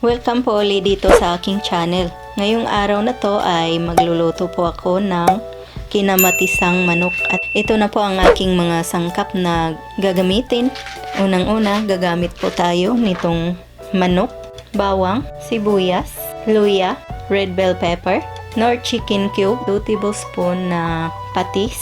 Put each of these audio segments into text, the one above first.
Welcome po ulit dito sa aking channel. Ngayong araw na to ay magluluto po ako ng kinamatisang manok. At ito na po ang aking mga sangkap na gagamitin. Unang-una, gagamit po tayo nitong manok, bawang, sibuyas, luya, red bell pepper, nor chicken cube, 2 tablespoon na patis.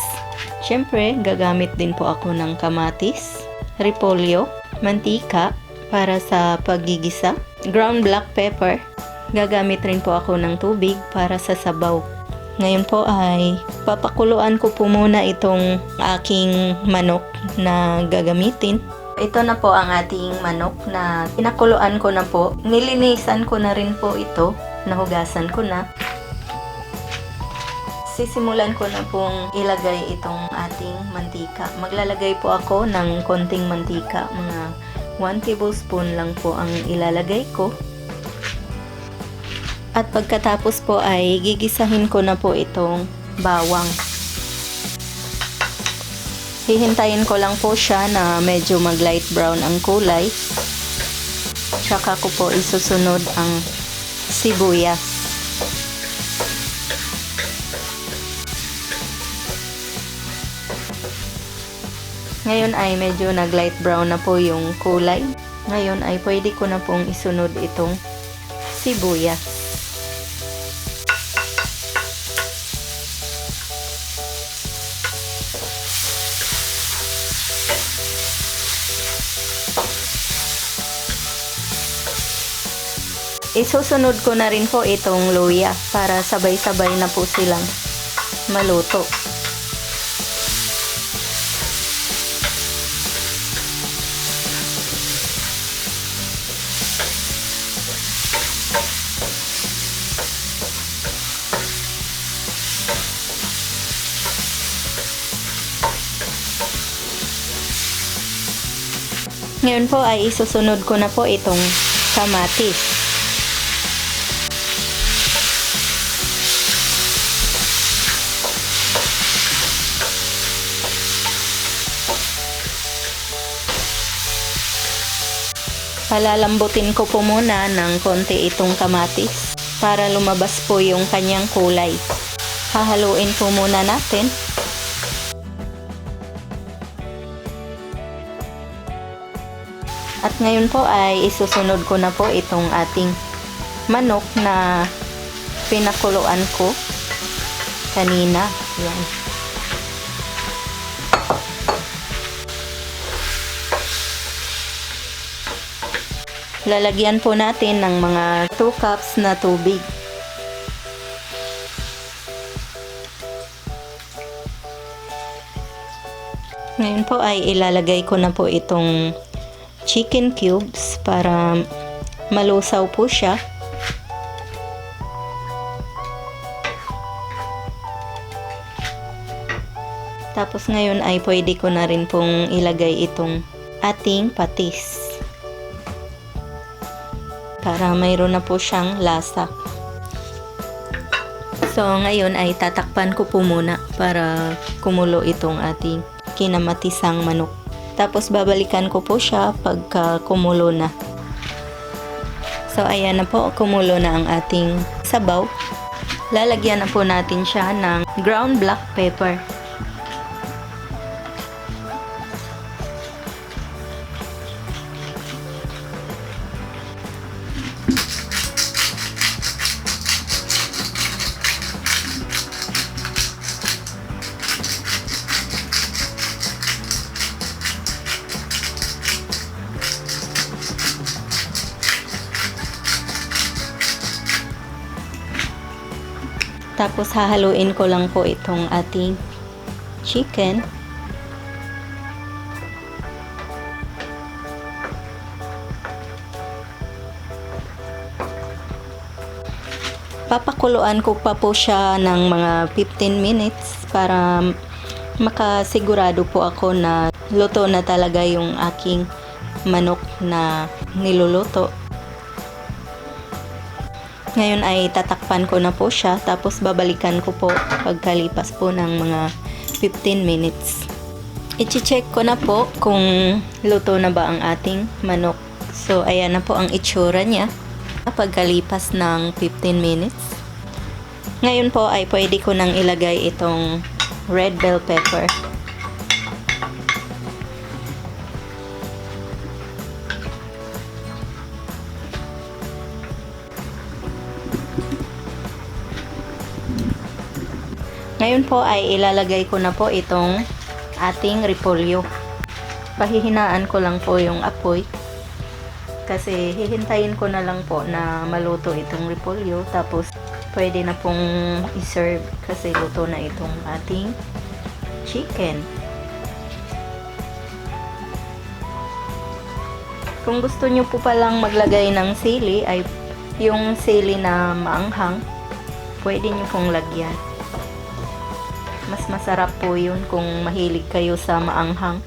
Siyempre, gagamit din po ako ng kamatis, repolyo, mantika para sa paggigisa, ground black pepper. Gagamit rin po ako ng tubig para sa sabaw. Ngayon po ay papakuluan ko po muna itong aking manok na gagamitin. Ito na po ang ating manok na pinakuluan ko na po. Nilinisan ko na rin po ito. Nahugasan ko na. Sisimulan ko na pong ilagay itong ating mantika. Maglalagay po ako ng konting mantika. Mga 1 tablespoon lang po ang ilalagay ko. At pagkatapos po ay gigisahin ko na po itong bawang. Hihintayin ko lang po siya na medyo mag light brown ang kulay. Tsaka ko po isusunod ang sibuyas. Ngayon ay medyo nag light brown na po yung kulay. Ngayon ay pwede ko na pong isunod itong sibuyas. Isusunod ko na rin po itong luya para sabay-sabay na po silang maluto. Ngayon po ay isusunod ko na po itong kamatis. Palalambutin ko po muna ng konti itong kamatis para lumabas po yung kanyang kulay. Hahaluin po muna natin. At ngayon po ay isusunod ko na po itong ating manok na pinakuluan ko kanina. Yan. Lalagyan po natin ng mga 2 cups na tubig. Ngayon po ay ilalagay ko na po itong chicken cubes para malusaw po siya. Tapos ngayon ay pwede ko na rin pong ilagay itong ating patis para mayroon na po siyang lasa. So ngayon ay tatakpan ko po muna para kumulo itong ating kinamatisang manok. Tapos babalikan ko po siya pagka kumulo na. So ayan na po, kumulo na ang ating sabaw. Lalagyan na po natin siya ng ground black pepper. Tapos hahaluin ko lang po itong ating chicken. Papakuluan ko pa po siya ng mga 15 minutes para makasigurado po ako na luto na talaga yung aking manok na niluluto. Ngayon ay tatakpan ko na po siya, tapos babalikan ko po pagkalipas po ng mga 15 minutes. I-check ko na po kung luto na ba ang ating manok. So, ayan na po ang itsura niya. Pagkalipas ng 15 minutes. Ngayon po ay pwede ko nang ilagay itong red bell pepper. Ngayon po ay ilalagay ko na po itong ating repolyo. Pahihinaan ko lang po yung apoy. Kasi hihintayin ko na lang po na maluto itong repolyo. Tapos pwede na pong i-serve kasi luto na itong ating chicken. Kung gusto nyo po palang maglagay ng sili, ay yung sili na maanghang, pwede nyo pong lagyan. Mas masarap po yun kung mahilig kayo sa maanghang.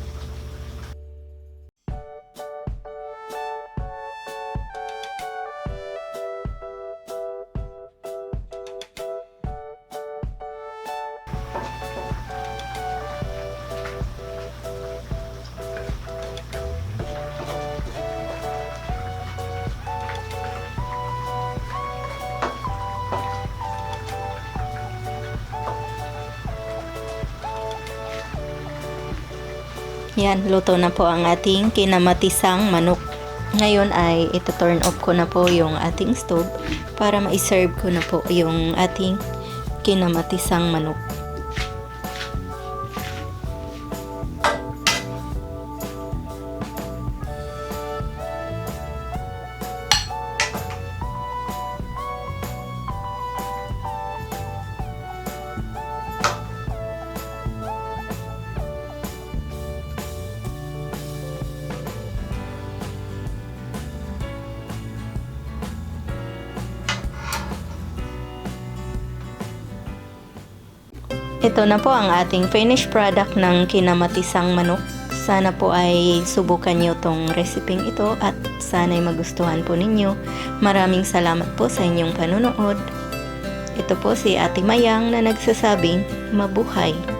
Yan, luto na po ang ating kinamatisang manok. Ngayon ay ito-turn off ko na po yung ating stove para ma-serve ko na po yung ating kinamatisang manok. Ito na po ang ating finished product ng kinamatisang manok. Sana po ay subukan nyo tong reseping ito at sana'y magustuhan po ninyo. Maraming salamat po sa inyong panunood. Ito po si Ate Mayang na nagsasabing mabuhay.